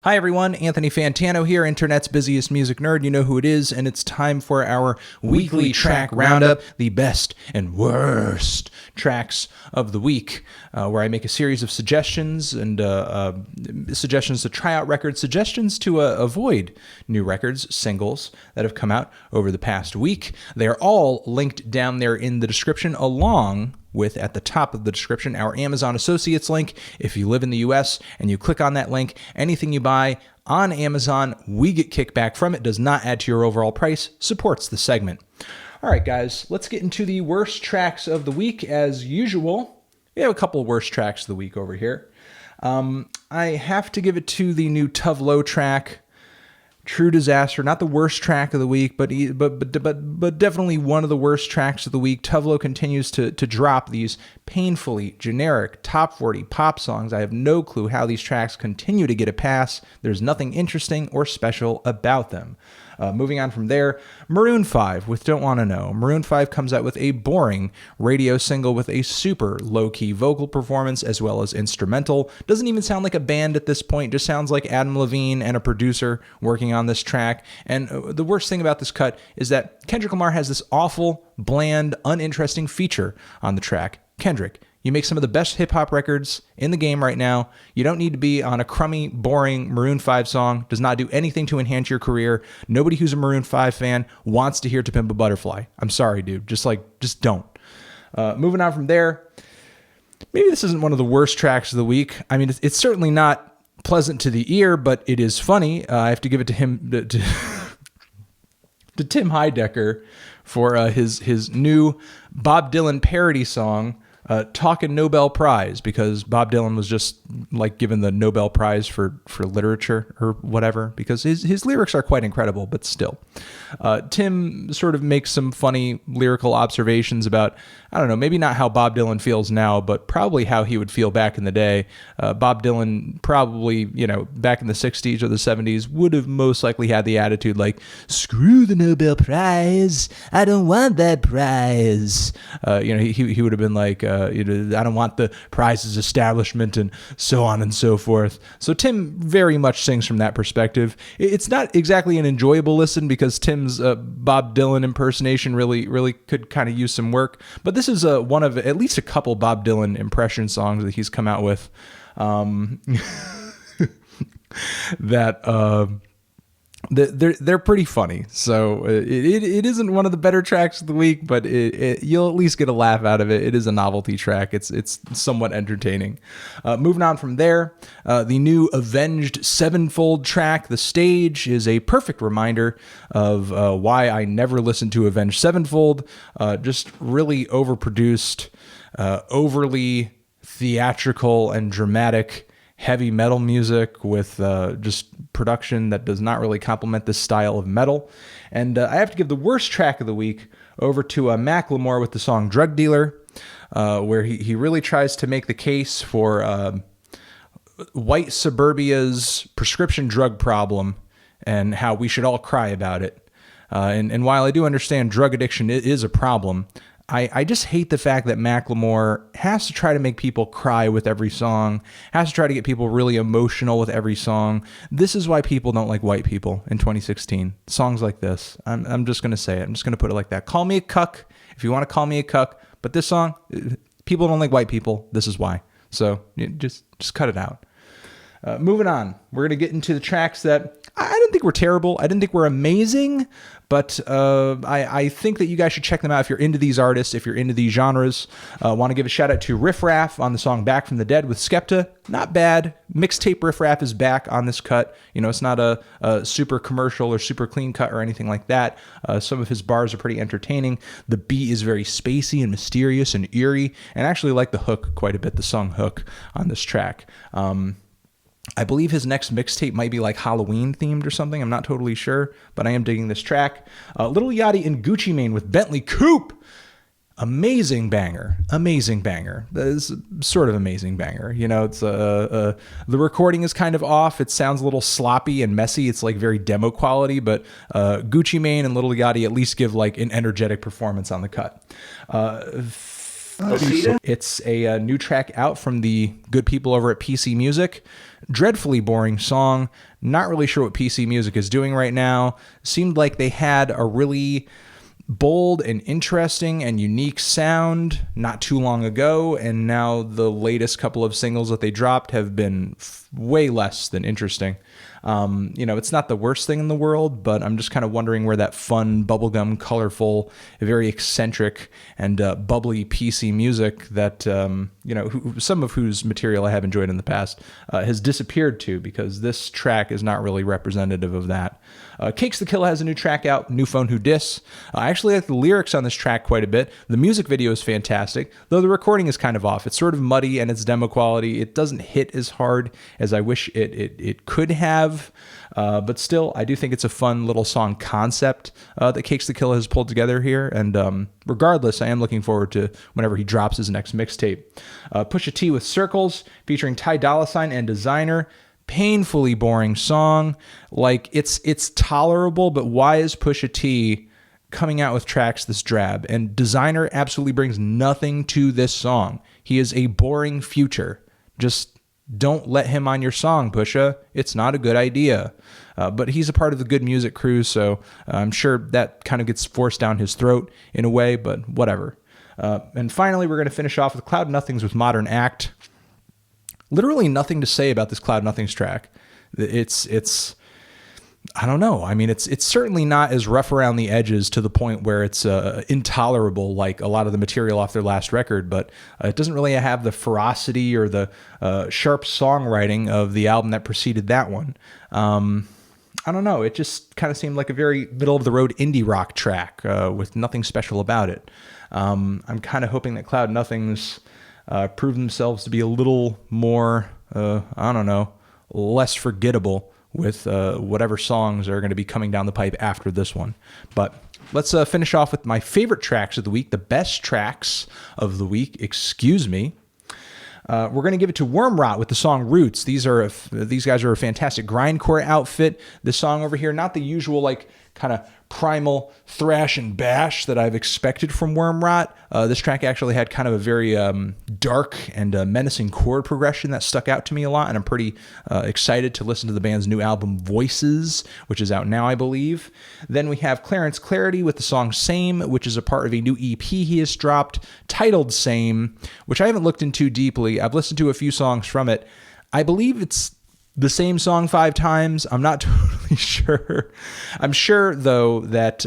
Hi everyone, Anthony Fantano here, internet's busiest music nerd. You know who it is, and it's time for our weekly track roundup, the best and worst tracks of the week, where I make a series of suggestions and suggestions to try out records, suggestions to avoid new records, singles that have come out over the past week. They are all linked down there in the description, along with, at the top of the description, our Amazon Associates link. If you live in the US and you click on that link, anything you buy on Amazon, we get kickback from it. Does not add to your overall price, supports the segment. All right, guys, let's get into the worst tracks of the week. As usual, we have a couple worst tracks of the week over here. I have to give it to the new Tove track, True Disaster. Not the worst track of the week, but definitely one of the worst tracks of the week. Tove continues to drop these painfully generic top 40 pop songs. I have no clue how these tracks continue to get a pass. There's nothing interesting or special about them. Moving on from there, Maroon 5 with Don't Wanna Know. Maroon 5 comes out with a boring radio single with a super low-key vocal performance as well as instrumental. Doesn't even sound like a band at this point, just sounds like Adam Levine and a producer working on this track. And the worst thing about this cut is that Kendrick Lamar has this awful, bland, uninteresting feature on the track. Kendrick, you make some of the best hip-hop records in the game right now. You don't need to be on a crummy, boring Maroon 5 song. Does not do anything to enhance your career. Nobody who's a Maroon 5 fan wants to hear To Pimp a Butterfly. I'm sorry, dude. Just don't. Moving on from there, maybe this isn't one of the worst tracks of the week. I mean, it's certainly not pleasant to the ear, but it is funny. I have to give it to him, to Tim Heidecker for his new Bob Dylan parody song, Talkin' Nobel Prize, because Bob Dylan was just like given the Nobel Prize for literature or whatever, because his lyrics are quite incredible, but still. Tim sort of makes some funny lyrical observations about, I don't know, maybe not how Bob Dylan feels now, but probably how he would feel back in the day. Bob Dylan probably, back in the 60s or the 70s would have most likely had the attitude like, screw the Nobel Prize, I don't want that prize. He would have been like, I don't want the prize's establishment and so on and so forth. So Tim very much sings from that perspective. It's not exactly an enjoyable listen because Tim's Bob Dylan impersonation really could kind of use some work. But this is one of at least a couple Bob Dylan impression songs that he's come out with that they're pretty funny. So it isn't one of the better tracks of the week, but you'll at least get a laugh out of it. It is a novelty track. It's somewhat entertaining. Moving on from there, the new Avenged Sevenfold track, The Stage, is a perfect reminder of why I never listened to Avenged Sevenfold. Just really overproduced, overly theatrical and dramatic heavy metal music with just production that does not really complement this style of metal. And I have to give the worst track of the week over to Macklemore with the song Drug Dealer, where he really tries to make the case for white suburbia's prescription drug problem and how we should all cry about it. And while I do understand drug addiction is a problem, I just hate the fact that Macklemore has to try to make people cry with every song, has to try to get people really emotional with every song. This is why people don't like white people in 2016. Songs like this. I'm just going to say it. I'm just going to put it like that. Call me a cuck if you want to call me a cuck. But this song, people don't like white people. This is why. So just cut it out. Moving on, we're going to get into the tracks that I didn't think were terrible. I didn't think were amazing, but I think that you guys should check them out if you're into these artists, if you're into these genres. Want to give a shout out to RiFF on the song Back from the Dead with Skepta. Not bad. Mixtape RiFF is back on this cut. It's not a super commercial or super clean cut or anything like that. Some of his bars are pretty entertaining. The beat is very spacey and mysterious and eerie, and I actually like the hook quite a bit, the song hook on this track. I believe his next mixtape might be like Halloween themed or something. I'm not totally sure, but I am digging this track. Little Yachty and Gucci Mane with Bentley Coupe. Amazing banger. That is sort of amazing banger. It's the recording is kind of off. It sounds a little sloppy and messy. It's like very demo quality, but Gucci Mane and Little Yachty at least give like an energetic performance on the cut. It's a new track out from the good people over at PC Music. Dreadfully boring song. Not really sure what PC Music is doing right now. Seemed like they had a really bold and interesting and unique sound not too long ago, and now the latest couple of singles that they dropped have been way less than interesting. It's not the worst thing in the world, but I'm just kind of wondering where that fun, bubblegum, colorful, very eccentric, and bubbly PC music that, some of whose material I have enjoyed in the past has disappeared to, because this track is not really representative of that. Cakes the Killah has a new track out, New Phone Who Dis. I actually like the lyrics on this track quite a bit. The music video is fantastic, though the recording is kind of off. It's sort of muddy and it's demo quality. It doesn't hit as hard as I wish it could have. But still, I do think it's a fun little song concept that Cakes the Killah has pulled together here. And regardless, I am looking forward to whenever he drops his next mixtape. Pusha T with Circles, featuring Dolla and Desiigner. Painfully boring song. Like, it's tolerable, but why is Pusha T coming out with tracks this drab? And Desiigner absolutely brings nothing to this song. He is a boring future. Just don't let him on your song, Pusha. It's not a good idea. But he's a part of the Good Music crew, so I'm sure that kind of gets forced down his throat in a way, but whatever. And finally, we're going to finish off with Cloud Nothings with Modern Act. Literally nothing to say about this Cloud Nothings track. It's I don't know. I mean, it's certainly not as rough around the edges to the point where it's intolerable like a lot of the material off their last record, but it doesn't really have the ferocity or the sharp songwriting of the album that preceded that one. I don't know. It just kind of seemed like a very middle-of-the-road indie rock track with nothing special about it. I'm kind of hoping that Cloud Nothings prove themselves to be a little more, less forgettable with whatever songs are going to be coming down the pipe after this one. But let's finish off with my favorite tracks of the week, the best tracks of the week, excuse me. We're going to give it to Wormrot with the song Roots. These guys are a fantastic grindcore outfit. This song over here, not the usual like kind of primal thrash and bash that I've expected from Wormrot. This track actually had kind of a very dark and menacing chord progression that stuck out to me a lot, and I'm pretty excited to listen to the band's new album Voices, which is out now, I believe. Then we have Clarence Clarity with the song Same, which is a part of a new EP he has dropped titled Same, which I haven't looked into deeply. I've listened to a few songs from it. I believe it's the same song 5 times. I'm not totally sure. I'm sure, though, that,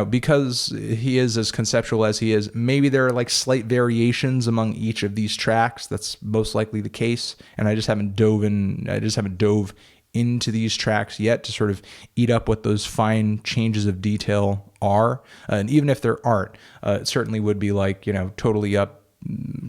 because he is as conceptual as he is, maybe there are like slight variations among each of these tracks. That's most likely the case. And I just haven't dove into these tracks yet to sort of eat up what those fine changes of detail are. And even if there aren't, it certainly would be like, totally up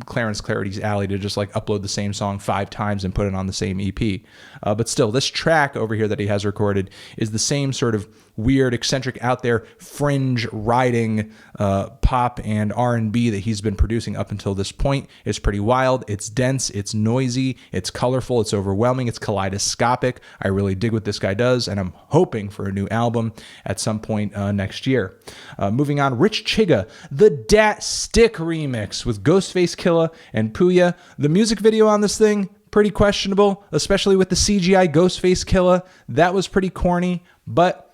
Clarence Clarity's alley to just like upload the same song 5 times and put it on the same EP. But still, this track over here that he has recorded is the same sort of weird, eccentric, out there, fringe riding pop and R&B that he's been producing up until this point. It's pretty wild. It's dense. It's noisy. It's colorful. It's overwhelming. It's kaleidoscopic. I really dig what this guy does, and I'm hoping for a new album at some point next year. Moving on, Rich Chigga, the Dat Stick remix with Ghostface, Killa, and Pouya. The music video on this thing, pretty questionable, especially with the CGI Ghostface Killa. That was pretty corny, but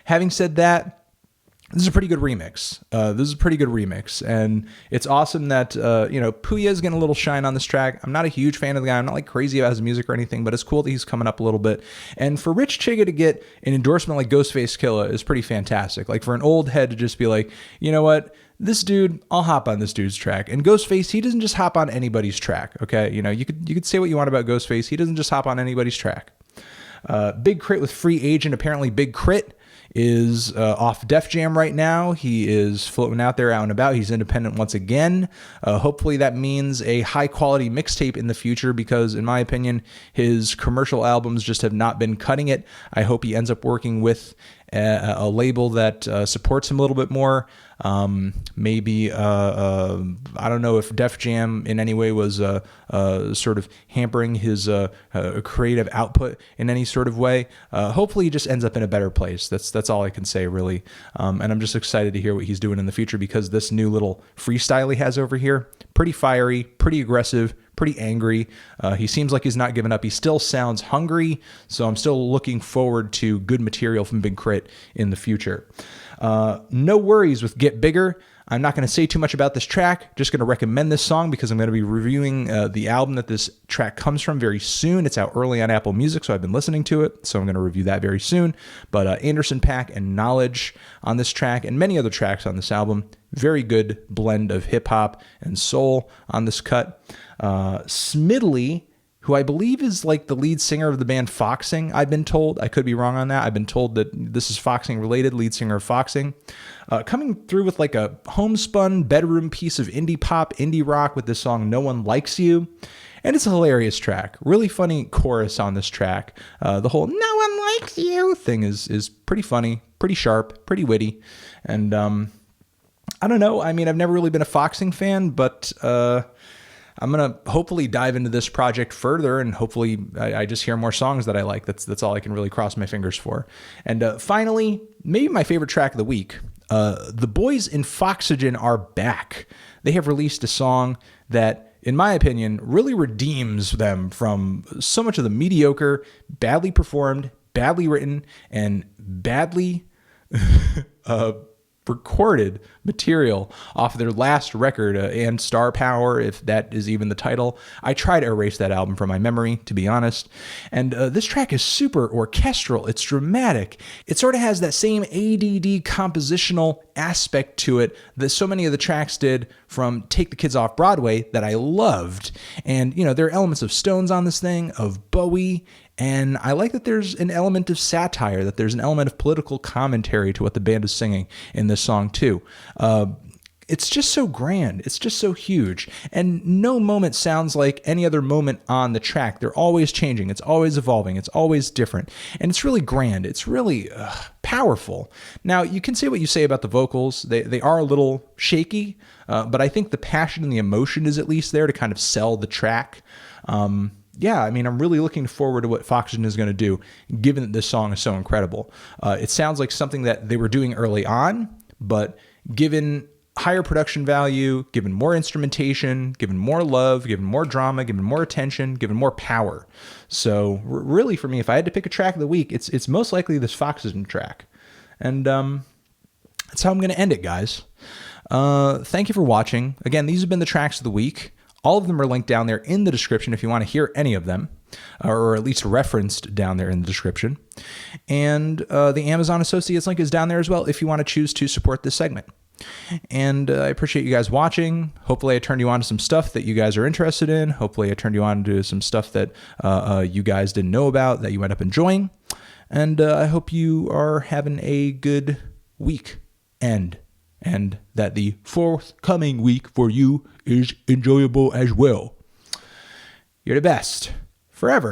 having said that, this is a pretty good remix. And it's awesome that Pouya is getting a little shine on this track. I'm not a huge fan of the guy. I'm not like crazy about his music or anything, but it's cool that he's coming up a little bit. And for Rich Chigga to get an endorsement like Ghostface Killa is pretty fantastic. Like for an old head to just be like, you know what? This dude, I'll hop on this dude's track. And Ghostface, he doesn't just hop on anybody's track. Okay, you could say what you want about Ghostface. He doesn't just hop on anybody's track. Big K.R.I.T with Free Agent. Apparently Big K.R.I.T is off Def Jam right now. He is floating out there, out and about. He's independent once again. Hopefully that means a high quality mixtape in the future, because in my opinion, his commercial albums just have not been cutting it. I hope he ends up working with a label that supports him a little bit more. Maybe I don't know if Def Jam in any way was sort of hampering his creative output in any sort of way. Hopefully he just ends up in a better place. That's all I can say, really. And I'm just excited to hear what he's doing in the future, because this new little freestyle he has over here, pretty fiery, pretty aggressive, pretty angry. He seems like he's not giving up. He still sounds hungry, so I'm still looking forward to good material from Big K.R.I.T in the future. No worries with Get Bigger. I'm not going to say too much about this track. Just going to recommend this song because I'm going to be reviewing the album that this track comes from very soon. It's out early on Apple Music, so I've been listening to it. So I'm going to review that very soon. But Anderson .Paak and Knowledge on this track, and many other tracks on this album. Very good blend of hip hop and soul on this cut. Smidley, who I believe is like the lead singer of the band Foxygen, I've been told. I could be wrong on that. I've been told that this is Foxygen related, lead singer of Foxygen. Coming through with like a homespun bedroom piece of indie pop, indie rock with this song No One Likes You. And it's a hilarious track. Really funny chorus on this track. The whole "no one likes you" thing is pretty funny, pretty sharp, pretty witty. And I don't know. I mean, I've never really been a Foxygen fan, but I'm going to hopefully dive into this project further, and hopefully I just hear more songs that I like. That's all I can really cross my fingers for. And finally, maybe my favorite track of the week. The boys in Foxygen are back. They have released a song that, in my opinion, really redeems them from so much of the mediocre, badly performed, badly written, and badly recorded material off of their last record, and Star Power, if that is even the title. I try to erase that album from my memory, to be honest. And this track is super orchestral. It's dramatic. It sort of has that same ADD compositional aspect to it that so many of the tracks did from Take the Kids Off Broadway that I loved. And, you know, there are elements of Stones on this thing, of Bowie, and I like that there's an element of satire, that there's an element of political commentary to what the band is singing in this song too. It's just so grand. It's just so huge. And no moment sounds like any other moment on the track. They're always changing. It's always evolving. It's always different. And it's really grand. It's really powerful. Now, you can say what you say about the vocals. They are a little shaky, but I think the passion and the emotion is at least there to kind of sell the track. Yeah, I mean, I'm really looking forward to what Foxygen is going to do, given that this song is so incredible. It sounds like something that they were doing early on, but given higher production value, given more instrumentation, given more love, given more drama, given more attention, given more power. So really, for me, if I had to pick a track of the week, it's most likely this Foxygen track. And that's how I'm going to end it, guys. Thank you for watching. Again, these have been the tracks of the week. All of them are linked down there in the description if you want to hear any of them, or at least referenced down there in the description. And the Amazon Associates link is down there as well if you want to choose to support this segment. And I appreciate you guys watching. Hopefully I turned you on to some stuff that you guys are interested in. Hopefully I turned you on to some stuff that you guys didn't know about that you end up enjoying. And I hope you are having a good week and that the forthcoming week for you is enjoyable as well. You're the best. Forever.